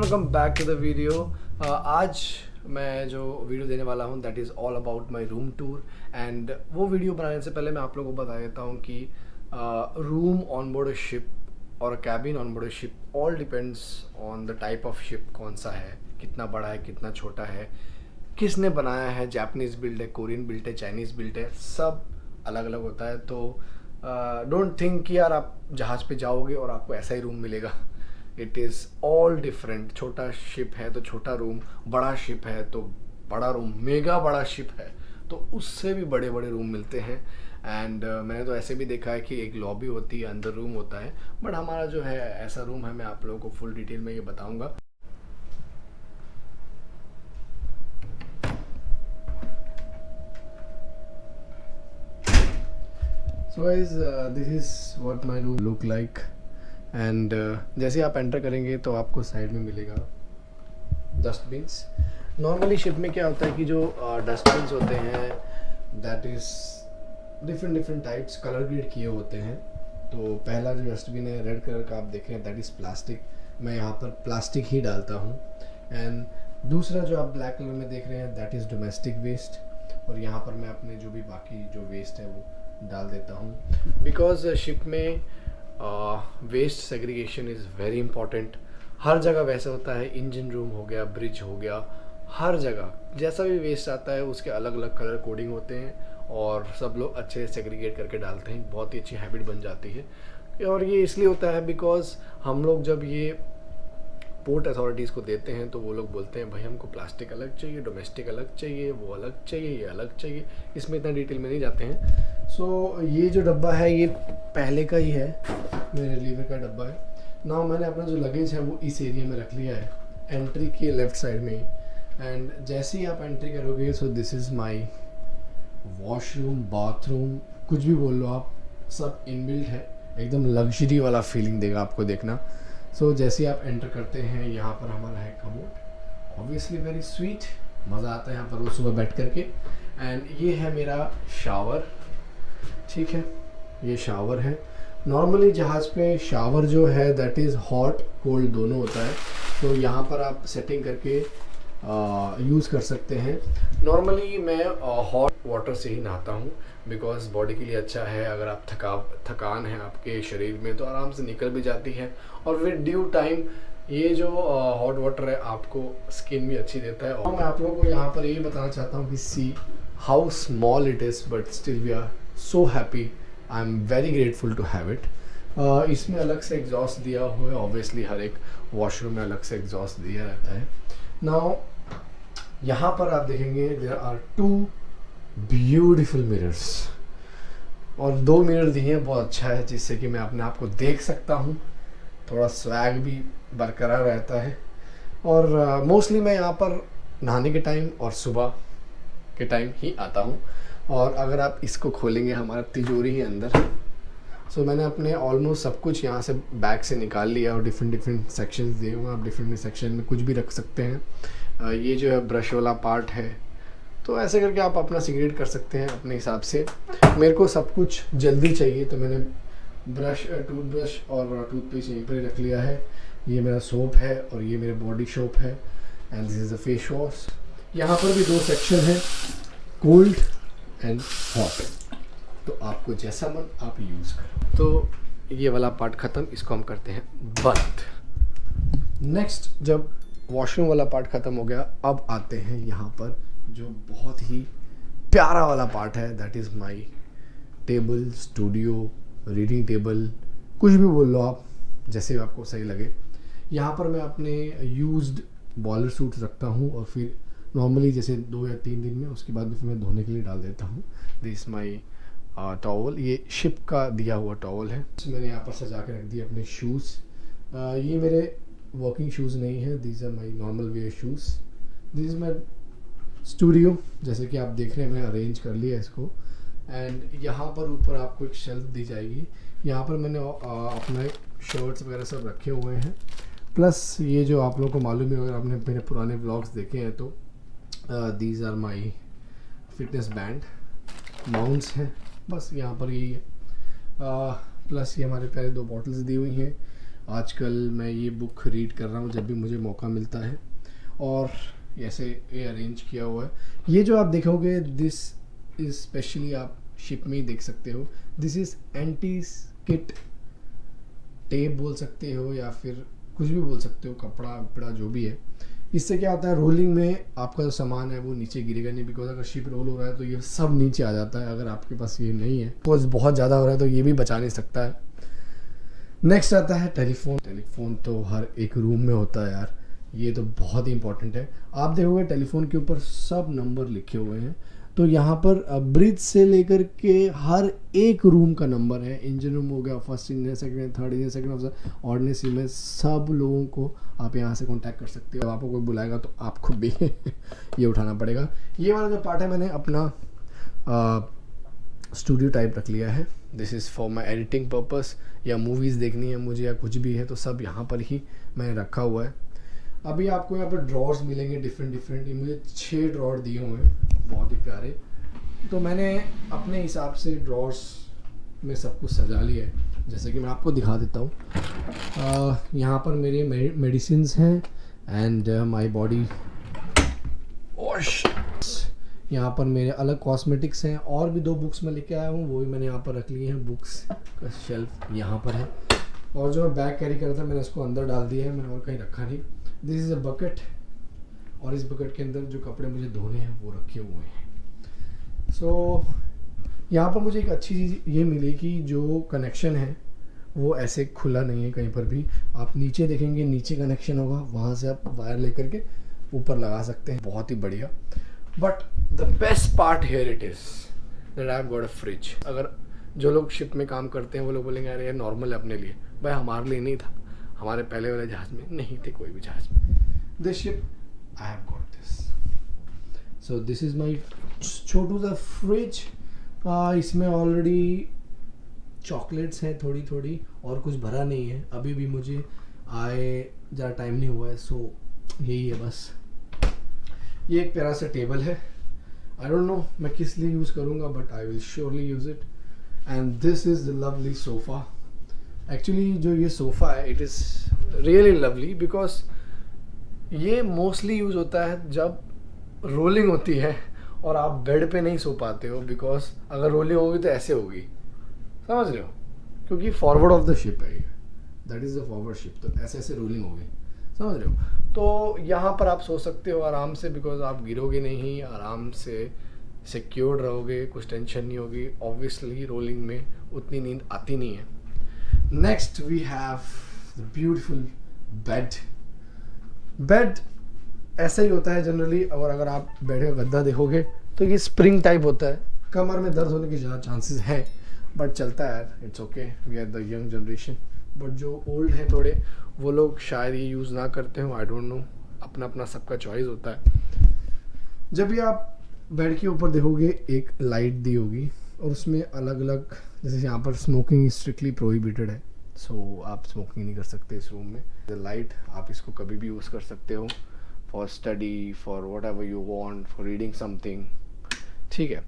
Welcome back to the video. आज मैं जो वीडियो देने वाला हूँ that is all about my room tour. And वो वीडियो बनाने से पहले मैं आप लोगों को बता देता हूँ कि room on board a ship और cabin on board a ship all depends on the type of ship, कौन सा है, कितना बड़ा है, कितना छोटा है, किसने बनाया है, जापानीज़ बिल्ड है, कोरियन बिल्ड है, चाइनीज़ बिल्ड है, सब अलग अलग होता है। तो डोंट थिंक कि यार आप जहाज़ पे जाओगे और आपको ऐसा ही रूम मिलेगा। It is all different. छोटा शिप है तो छोटा रूम, बड़ा शिप है तो बड़ा रूम, मेगा बड़ा शिप है तो उससे भी बड़े बड़े रूम मिलते हैं। एंड मैंने तो ऐसे भी देखा है कि एक लॉबी होती है, अंदर रूम होता है, बट हमारा जो है ऐसा रूम है। मैं आप लोगों को फुल डिटेल में ये बताऊंगा। So guys, this is what my room look like. And जैसे आप एंटर करेंगे तो आपको साइड में मिलेगा डस्टबिन्स। नॉर्मली शिप में क्या होता है कि जो डस्टबिन्स होते हैं that is different different types, colour grade किए होते हैं। तो पहला जो डस्टबिन है रेड कलर का, आप देख रहे हैं, दैट इज़ प्लास्टिक। मैं यहाँ पर प्लास्टिक ही डालता हूँ। एंड दूसरा जो आप ब्लैक कलर में देख रहे हैं दैट इज़ डोमेस्टिक वेस्ट। और यहाँ पर मैं अपने जो भी बाकी जो वेस्ट है वो डाल देता हूँ, बिकॉज शिप में waste segregation is very important. हर जगह वैसा होता है, इंजन रूम हो गया, ब्रिज हो गया, हर जगह जैसा भी वेस्ट आता है उसके अलग अलग कलर कोडिंग होते हैं और सब लोग अच्छे से सेग्रीगेट करके डालते हैं। बहुत ही अच्छी हैबिट बन जाती है। और ये इसलिए होता है बिकॉज हम लोग जब ये पोर्ट अथॉरिटीज़ को देते हैं तो वो लोग बोलते हैं भाई हमको प्लास्टिक अलग चाहिए, डोमेस्टिक अलग चाहिए, वो अलग चाहिए, ये अलग चाहिए। इसमें इतना डिटेल में नहीं जाते हैं। सो ये जो डब्बा है ये पहले का ही है, मेरे लीवर का डब्बा है ना। मैंने अपना जो लगेज है वो इस एरिया में रख लिया है, एंट्री के लेफ़्ट साइड में ही। एंड जैसे ही आप एंट्री करोगे सो this is my washroom, bathroom, कुछ भी बोल लो आप, सब इनबिल्ट है। एकदम लग्जरी वाला फीलिंग देगा आपको देखना। सो जैसे ही आप एंटर करते हैं यहाँ पर हमारा है कमोड, ऑब्वियसली वेरी स्वीट, मज़ा आता है यहाँ पर वो सुबह बैठ करके। एंड ये है मेरा शावर, ठीक है, ये शावर है। नॉर्मली जहाज़ पे शावर जो है दैट इज़ हॉट कोल्ड दोनों होता है। तो यहाँ पर आप सेटिंग करके यूज़ कर सकते हैं। नॉर्मली मैं हॉट वाटर से ही नहाता हूँ बिकॉज बॉडी के लिए अच्छा है। अगर आप थकान है आपके शरीर में तो आराम से निकल भी जाती है। और विद ड्यू टाइम ये जो हॉट वाटर है आपको स्किन भी अच्छी देता है। और मैं आप लोगों को यहाँ पर ये बताना चाहता हूँ कि see how small it is but still we are so happy. I am very grateful to have it. इसमें अलग से एग्जॉस्ट दिया हुआ है, ऑब्वियसली हर एक वॉशरूम में अलग से एग्जॉस्ट दिया रहता है। नाउ यहाँ पर आप देखेंगे देयर आर 2 ब्यूटीफुल मिरर्स और 2 मिरर दिए हैं, बहुत अच्छा है, जिससे कि मैं अपने आप को देख सकता हूँ। थोड़ा स्वैग भी बरकरार रहता है। और मोस्टली मैं यहाँ पर नहाने के टाइम और सुबह के टाइम ही आता हूँ। और अगर आप इसको खोलेंगे हमारा तिजोरी है अंदर। सो मैंने अपने ऑलमोस्ट सब कुछ यहाँ से बैग से निकाल लिया और डिफरेंट डिफरेंट सेक्शंस दिए हुए हैं। आप डिफरेंट सेक्शन में कुछ भी रख सकते हैं। ये जो है ब्रश वाला पार्ट है, तो ऐसे करके आप अपना सिगरेट कर सकते हैं अपने हिसाब से। मेरे को सब कुछ जल्दी चाहिए तो मैंने टूथब्रश और टूथपेस्ट यहीं पर ही रख लिया है। ये मेरा सोप है और ये मेरा बॉडी सोप है। And this is a face wash. यहाँ पर भी 2 सेक्शन हैं, कोल्ड एंड हॉट, तो आपको जैसा मन आप यूज़ करो। तो ये वाला पार्ट ख़त्म, इसको हम करते हैं बंद। नेक्स्ट जब वॉशरूम वाला पार्ट ख़त्म हो गया, अब आते हैं यहाँ पर जो बहुत ही प्यारा वाला पार्ट है, that is my table, studio, reading table, कुछ भी बोल लो आप, जैसे आपको सही लगे। यहाँ पर मैं अपने यूज्ड बॉयलर सूट्स रखता हूँ और फिर नॉर्मली जैसे 2 या 3 दिन में उसके बाद फिर मैं धोने के लिए डाल देता हूँ। दिस माई टॉवल, ये शिप का दिया हुआ टॉवल है। मैंने यहाँ पर सजा के रख दिया अपने शूज़। ये मेरे वर्किंग शूज़ नहीं है, these are my normal wear shoes. This is my studio, जैसे कि आप देख रहे हैं मैंने अरेंज कर लिया इसको। एंड यहाँ पर ऊपर आपको एक शेल्फ दी जाएगी। यहाँ पर मैंने अपने शर्ट्स वगैरह सब रखे हुए हैं। प्लस ये जो आप लोगों को मालूम है, अगर आपने मेरे पुराने व्लॉग्स देखे हैं तो these are my fitness band mounts हैं। बस यहाँ पर यही है। प्लस ये हमारे प्यारे 2 बॉटल्स दी हुई हैं। आजकल मैं ये बुक रीड कर रहा हूँ जब भी मुझे मौका मिलता है, और ऐसे ये अरेंज किया हुआ है। ये जो आप देखोगे, दिस इज स्पेशली आप शिप में ही देख सकते हो। This is anti skit tape बोल सकते हो या फिर कुछ भी बोल सकते हो, कपड़ा वपड़ा जो भी है। इससे क्या होता है, रोलिंग में आपका जो सामान है वो नीचे गिरेगा नहीं, बिकॉज अगर शिप रोल हो रहा है तो ये सब नीचे आ जाता है। अगर आपके पास ये नहीं है, बिकॉज बहुत ज़्यादा हो रहा है तो ये भी बचा नहीं सकता है। नेक्स्ट आता है टेलीफोन। टेलीफोन तो हर एक रूम में होता है यार, ये तो बहुत ही इंपॉर्टेंट है। आप देखोगे टेलीफोन के ऊपर सब नंबर लिखे हुए हैं, तो यहाँ पर ब्रिज से लेकर के हर एक रूम का नंबर है। इंजन रूम हो गया, first engine, second engine, third engine, second officer, ordnance में, सब लोगों को आप यहाँ से कांटेक्ट कर सकते हो। आपको कोई बुलाएगा तो आपको भी ये उठाना पड़ेगा। ये वाला जो पार्ट है मैंने अपना स्टूडियो टाइप रख लिया है। This is for my editing purpose, या मूवीज़ देखनी है मुझे या कुछ भी है तो सब यहाँ पर ही मैंने रखा हुआ है। अभी आपको यहाँ पर ड्रॉर्स मिलेंगे डिफरेंट। मुझे 6 ड्रॉर दिए हुए हैं, बहुत ही प्यारे। तो मैंने अपने हिसाब से ड्रॉर्स में सब कुछ सजा लिया है, जैसे कि मैं आपको दिखा देता हूँ। यहाँ पर मेरे मेडिसिन्स हैं एंड माय बॉडी वॉश। यहाँ पर मेरे अलग कॉस्मेटिक्स हैं, और भी 2 बुक्स मैं लेके आया हूँ, वो भी मैंने यहाँ पर रख लिए हैं। बुक्स का शेल्फ यहाँ पर है, और जो मैं बैग कैरी कर रहा था मैंने उसको अंदर डाल दिया है, मैंने और कहीं रखा नहीं। दिस इज़ अ बकेट, और इस बकेट के अंदर जो कपड़े मुझे धोने हैं वो रखे हुए हैं। सो यहाँ पर मुझे एक अच्छी चीज़ ये मिली कि जो कनेक्शन है वो ऐसे खुला नहीं है कहीं पर भी। आप नीचे देखेंगे, नीचे कनेक्शन होगा, वहाँ से आप वायर लेकर के ऊपर लगा सकते हैं, बहुत ही बढ़िया। But the best part here it is that I have got a fridge. अगर जो लोग शिप में काम करते हैं वो लोग बोलेंगे अरे ये नॉर्मल है अपने लिए, भाई हमारे लिए नहीं था, हमारे पहले वाले जहाज़ में नहीं थे कोई भी जहाज़ में। This ship I have got this. So this is my छोटू सा फ्रिज। इसमें ऑलरेडी चॉकलेट्स हैं थोड़ी, और कुछ भरा नहीं है अभी भी, मुझे आए ज़्यादा टाइम नहीं हुआ है। सो यही है बस। ये एक प्यारा सा टेबल है, आई डोंट नो मैं किस लिए यूज़ करूँगा, but I will surely use it. And this is the lovely sofa. Actually जो ये सोफ़ा है it is really lovely, because ये मोस्टली यूज़ होता है जब रोलिंग होती है और आप बेड पे नहीं सो पाते हो, बिकॉज अगर रोलिंग होगी तो ऐसे होगी, समझ रहे हो, क्योंकि फॉरवर्ड ऑफ द शिप है ये, that is the forward ship, तो ऐसे ऐसे रोलिंग होगी, समझ रहे हो। तो यहाँ पर आप सो सकते हो आराम से, बिकॉज आप गिरोगे नहीं, आराम से सिक्योर्ड रहोगे, कुछ टेंशन नहीं होगी। ऑब्वियसली रोलिंग में उतनी नींद आती नहीं है। Next we have the beautiful bed. Bed ऐसा ही होता है जनरली, और अगर आप बेड का गद्दा देखोगे तो ये स्प्रिंग टाइप होता है। कमर में दर्द होने के ज़्यादा चांसेस हैं, बट चलता है यार, it's okay, we are the young generation. But जो ओल्ड हैं थोड़े, वो लोग शायद ये यूज़ ना करते हो, आई डोंट नो, अपना अपना सबका चॉइस होता है। जब भी आप बेड के ऊपर देखोगे एक लाइट दी होगी, और उसमें अलग अलग, जैसे यहाँ पर स्मोकिंग स्ट्रिक्टली प्रोहिबिटेड है, सो आप स्मोकिंग नहीं कर सकते इस रूम में। द लाइट आप इसको कभी भी यूज़ कर सकते हो, for study, for what ever you want, for reading something, ठीक है।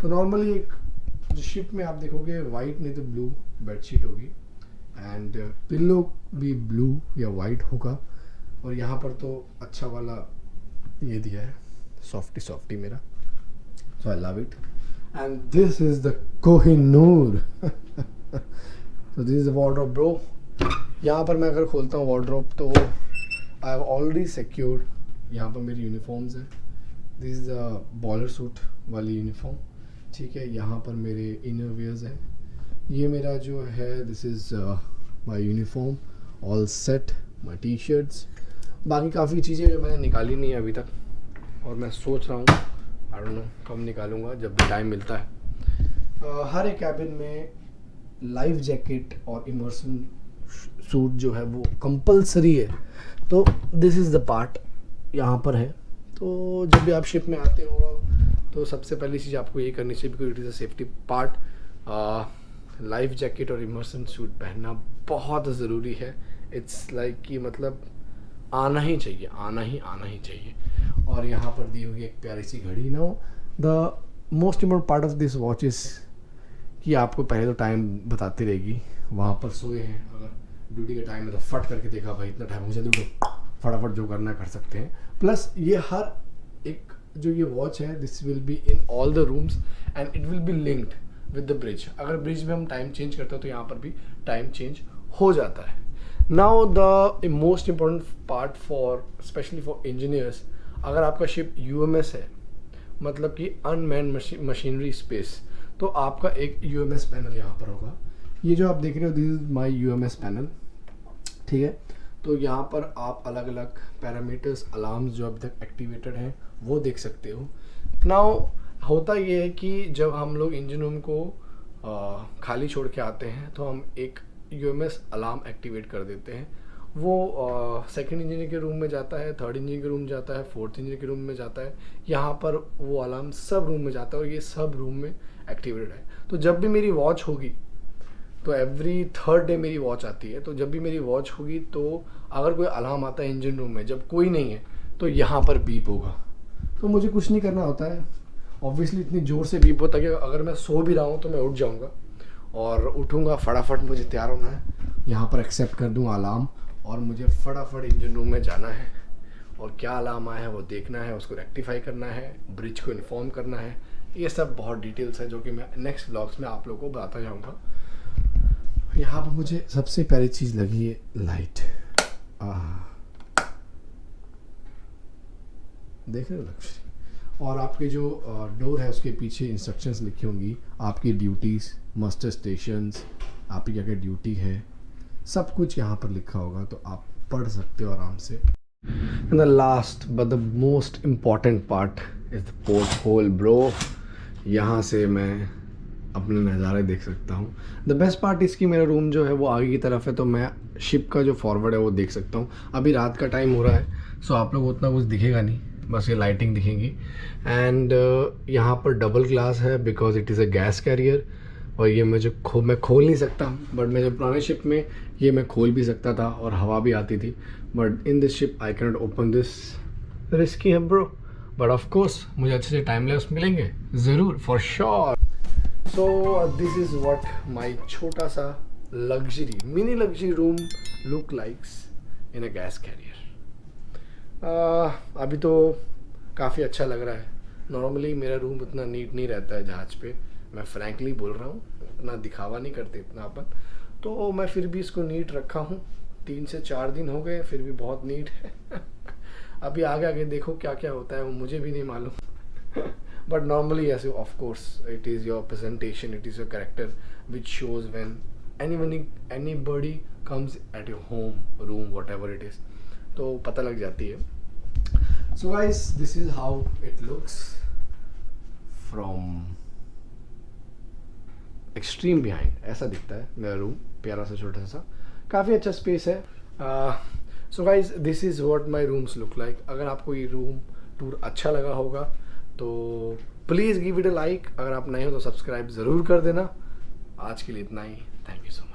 तो नॉर्मली एक जो शिप में आप देखोगे वाइट नहीं तो ब्लू बेडशीट होगी, एंड पिल्लो भी ब्लू या वाइट होगा, और यहाँ पर तो अच्छा वाला ये दिया है, सॉफ्टी मेरा, so I love it. And this is the Kohinoor. So this is the wardrobe bro. यहाँ पर मैं अगर खोलता हूँ वार्डरोब तो आई हैव ऑलरेडी सिक्योर्ड, यहाँ पर मेरी यूनिफॉर्म्स है। This is the bowler suit वाली यूनिफॉर्म, ठीक है। यहाँ पर मेरे इनर वेयर्स हैं, ये मेरा जो है this is my uniform all set, my T shirts. बाकी काफ़ी चीज़ें जो मैंने निकाली नहीं है अभी तक, और मैं सोच रहा हूँ आई डोंट नो कब निकालूंगा, जब भी टाइम मिलता है। हर एक कैबिन में लाइफ जैकेट और इमर्सन सूट जो है वो कंपलसरी है, तो दिस इज़ द पार्ट यहाँ पर है। तो जब भी आप शिप में आते हो तो सबसे पहली चीज़ आपको ये करनी चाहिए, because it is a safety part, life jacket और इमर्सन सूट पहनना बहुत ज़रूरी है। इट्स लाइक कि मतलब आना ही चाहिए, आना ही चाहिए। और यहाँ पर दी हुई एक प्यारी सी घड़ी। Now the most important part of this watch is कि आपको पहले तो टाइम बताती रहेगी। वहाँ पर सोए हैं, अगर ड्यूटी का टाइम है तो फट करके देखा भाई इतना टाइम हो जाए तो फटाफट जो करना कर सकते हैं। प्लस ये हर एक जो ये वॉच है this will be in all the rooms and it will be linked with the bridge. अगर ब्रिज में हम टाइम चेंज करते हैं तो यहाँ पर भी टाइम चेंज हो जाता है। Now the most important part for specially for engineers, अगर आपका शिप यूएमएस है मतलब कि अनमैन्ड मशीनरी स्पेस, तो आपका एक यूएमएस पैनल यहाँ पर होगा। ये जो आप देख रहे हो this is my UMS panel, ठीक है। तो यहाँ पर आप अलग अलग पैरामीटर्स अलार्म्स जो अभी तक एक्टिवेटेड हैं वो देख सकते हो। नाउ होता ये है कि जब हम लोग इंजन रूम को खाली छोड़ के आते हैं तो हम एक यूएमएस अलार्म एक्टिवेट कर देते हैं। वो सेकंड इंजीनियर के रूम में जाता है, थर्ड इंजीनियर के रूम में जाता है, फोर्थ इंजीनियर के रूम में जाता है। यहाँ पर वो अलार्म सब रूम में जाता है और ये सब रूम में एक्टिवेटेड है। तो जब भी मेरी वॉच होगी तो एवरी थर्ड डे मेरी वॉच आती है, तो जब भी मेरी वॉच होगी तो अगर कोई अलार्म आता है इंजन रूम में जब कोई नहीं है तो यहाँ पर बीप होगा। तो मुझे कुछ नहीं करना होता है, ऑब्वियसली इतनी ज़ोर से बीप होता है कि अगर मैं सो भी रहा हूँ तो मैं उठ जाऊँगा और उठूँगा फटाफट, मुझे तैयार होना है, यहाँ पर एक्सेप्ट कर दूँ अलार्म और मुझे फटाफट इंजन रूम में जाना है और क्या अलार्म आया है वो देखना है, उसको रेक्टिफाई करना है, ब्रिज को इन्फॉर्म करना है। ये सब बहुत डिटेल्स है जो कि मैं नेक्स्ट व्लॉग्स में आप लोगों को बताता जाऊँगा। यहाँ पर मुझे सबसे पहली चीज़ लगी है लाइट। देख रहे हो लक्ष्य, और आपके जो डोर है उसके पीछे इंस्ट्रक्शंस लिखी होंगी, आपकी ड्यूटीज़, मस्टर स्टेशंस, आपकी क्या क्या ड्यूटी है, सब कुछ यहाँ पर लिखा होगा तो आप पढ़ सकते हो आराम से। And the last but the most important part is the porthole bro. यहाँ से मैं अपने नज़ारे देख सकता हूँ। द बेस्ट पार्ट इसकी मेरा रूम जो है वो आगे की तरफ है तो मैं शिप का जो फॉरवर्ड है वो देख सकता हूँ। अभी रात का टाइम हो रहा है सो आप लोग उतना कुछ दिखेगा नहीं, बस ये लाइटिंग दिखेंगी। एंड यहाँ पर डबल ग्लास है because it is a gas carrier और ये मैं खोल नहीं सकता, बट मेरे पुराने शिप में ये मैं खोल भी सकता था और हवा भी आती थी, but in this ship I can not open this. Risky है ब्रो, बट ऑफ कोर्स मुझे अच्छे से टाइम लैप्स मिलेंगे ज़रूर for sure. So this is what my छोटा सा luxury mini luxury room look likes in a gas carrier. अभी तो काफ़ी अच्छा लग रहा है। नॉर्मली मेरा रूम उतना नीट नहीं रहता है जहाज़ पे, मैं फ्रैंकली बोल रहा हूँ, इतना दिखावा नहीं करते इतना अपन, तो मैं फिर भी इसको नीट रखा हूँ। 3 से 4 दिन हो गए फिर भी बहुत नीट है। अभी आगे आगे देखो क्या क्या होता है वो मुझे भी नहीं मालूम। बट नॉर्मली ऐसे of course it is your presentation, it is your character which shows when anybody comes at your home room whatever it is, तो पता लग जाती है। So guys this is how it looks from extreme behind. ऐसा दिखता है मेरा room, प्यारा सा छोटा सा, काफ़ी अच्छा स्पेस है। So guys this is what my rooms look like. अगर आपको ये रूम टूर अच्छा लगा होगा तो please give it a like, अगर आप नए हो तो सब्सक्राइब ज़रूर कर देना। आज के लिए इतना ही, थैंक यू सो मच।